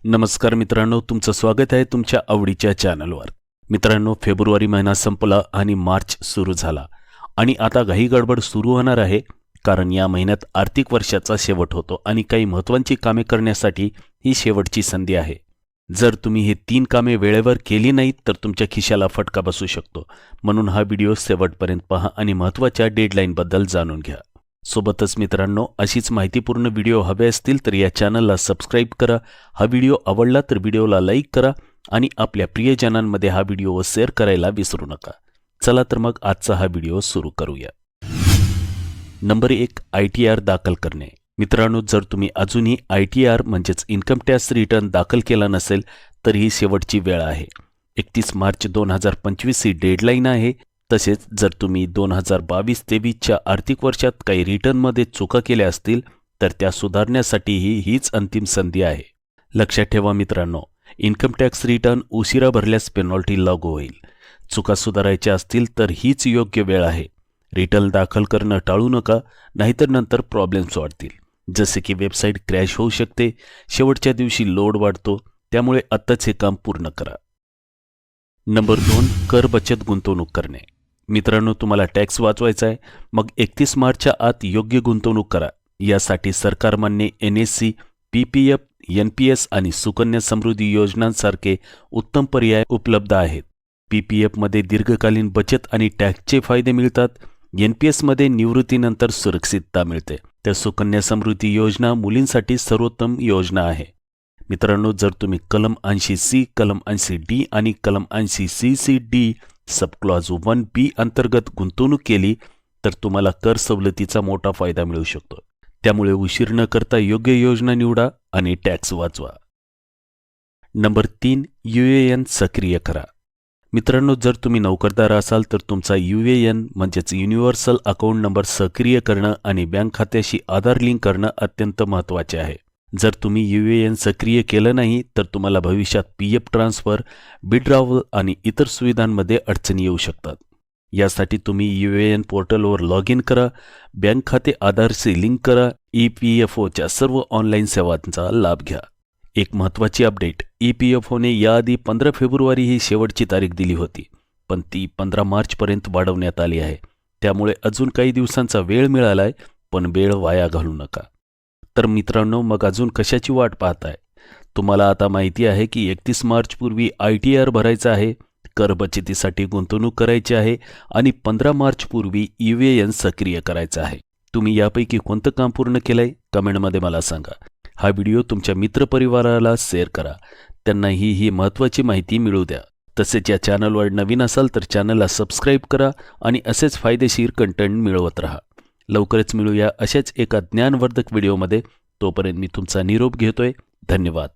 नमस्कार मित्रांनो, तुमचं स्वागत आहे तुमच्या आवडीच्या चॅनलवर. मित्रांनो, फेब्रुवारी महिना संपला आणि मार्च सुरू झाला आणि आता घाई गडबड सुरू होणार आहे, कारण या महिन्यात आर्थिक वर्षाचा शेवट होतो आणि काही महत्त्वाची कामे करण्यासाठी ही शेवटची संधी आहे. जर तुम्ही हे 3 कामे वेळेवर केली नाहीत तर तुमच्या खिशाला फटका बसू शकतो. म्हणून हा व्हिडिओ शेवटपर्यंत पहा आणि महत्त्वाच्या डेडलाईनबद्दल जाणून घ्या. सोबतच मित्रांनो, अशीच माहितीपूर्ण व्हिडिओ हवे असतील तर या चॅनलला सबस्क्राईब करा. हा व्हिडिओ आवडला तर व्हिडिओला लाईक करा आणि आपल्या प्रियजनांमध्ये हा व्हिडिओ शेअर करायला विसरू नका. चला तर मग आजचा हा व्हिडिओ सुरू करूया. नंबर 1, ITR दाखल करणे. मित्रांनो, जर तुम्ही अजूनही ITR म्हणजेच इन्कम टॅक्स रिटर्न दाखल केला नसेल तर ही शेवटची वेळ आहे. 31 मार्च 2025 ही डेडलाईन आहे. तसेच जर तुम्ही 2022-23च्या आर्थिक वर्षात काही रिटर्नमध्ये चुका केल्या असतील तर त्या सुधारण्यासाठीही हीच अंतिम संधी आहे. लक्षात ठेवा मित्रांनो, इन्कम टॅक्स रिटर्न उशिरा भरल्यास पेनॉल्टी लागू होईल. चुका सुधारायच्या असतील तर हीच योग्य वेळ आहे. रिटर्न दाखल करणं टाळू नका, नाहीतर नंतर प्रॉब्लेम्स वाढतील. जसे की वेबसाईट क्रॅश होऊ शकते, शेवटच्या दिवशी लोड वाढतो. त्यामुळे आत्ताच हे काम पूर्ण करा. नंबर 2, कर बचत गुंतवणूक करणे. मित्रांनो, तुम्हाला टॅक्स वाचवायचा आहे, मग 31 मार्चच्या आत योग्य गुंतवणूक करा. यासाठी सरकारमान्य NSC, PPF, NPS आणि सुकन्या समृद्धी योजनांसारखे उत्तम पर्याय उपलब्ध आहेत. PPFमध्ये दीर्घकालीन बचत आणि टॅक्सचे फायदे मिळतात. NPSमध्ये निवृत्तीनंतर सुरक्षितता मिळते. तर सुकन्या समृद्धी योजना मुलींसाठी सर्वोत्तम योजना आहे. मित्रांनो, जर तुम्ही कलम 80C, कलम 80D आणि कलम 80CCD सबक्लॉज 1B अंतर्गत गुंतवणूक केली तर तुम्हाला कर सवलतीचा मोठा फायदा मिळू शकतो. त्यामुळे उशीर न करता योग्य योजना निवडा आणि टॅक्स वाचवा. नंबर 3, UAN सक्रिय करा. मित्रांनो, जर तुम्ही नोकरदार असाल तर तुमचा UAN म्हणजेच युनिव्हर्सल अकाउंट नंबर सक्रिय करणं आणि बँक खात्याशी आधार लिंक करणं अत्यंत महत्त्वाचे आहे. जर तुम्ही UAN सक्रिय केलं नाही तर तुम्हाला भविष्यात PF ट्रान्सफर, विड्रॉवल आणि इतर सुविधांमध्ये अडचणी येऊ शकतात. यासाठी तुम्ही UAN पोर्टलवर लॉग इन करा, बँक खाते आधारशी लिंक करा, EPFOच्या सर्व ऑनलाईन सेवांचा लाभ घ्या. एक महत्त्वाची अपडेट, EPFOने याआधी 15 फेब्रुवारी ही शेवटची तारीख दिली होती, पण ती 15 मार्चपर्यंत वाढवण्यात आली आहे. त्यामुळे अजून काही दिवसांचा वेळ मिळालाय, पण वेळ वाया घालवू नका. तर मित्रांनो, मग अजून कशाची वाट पाहताय? तुम्हाला आता माहिती आहे की 31 मार्चपूर्वी ITR भरायचा आहे, कर बचतीसाठी गुंतवणूक करायची आहे आणि 15 मार्चपूर्वी UAN सक्रिय करायचा आहे. तुम्ही यापैकी कोणतं काम पूर्ण केलंय कमेंटमध्ये मला सांगा. हा व्हिडिओ तुमच्या मित्रपरिवाराला शेअर करा, त्यांनाही ही महत्त्वाची माहिती मिळू द्या. तसेच या चॅनलवर नवीन असाल तर चॅनलला सबस्क्राईब करा आणि असेच फायदेशीर कंटेंट मिळवत राहा. लवकरच मिळूया अशाच एका ज्ञानवर्धक व्हिडिओमध्ये. तोपर्यंत मी तुमचा निरोप घेतोय. धन्यवाद.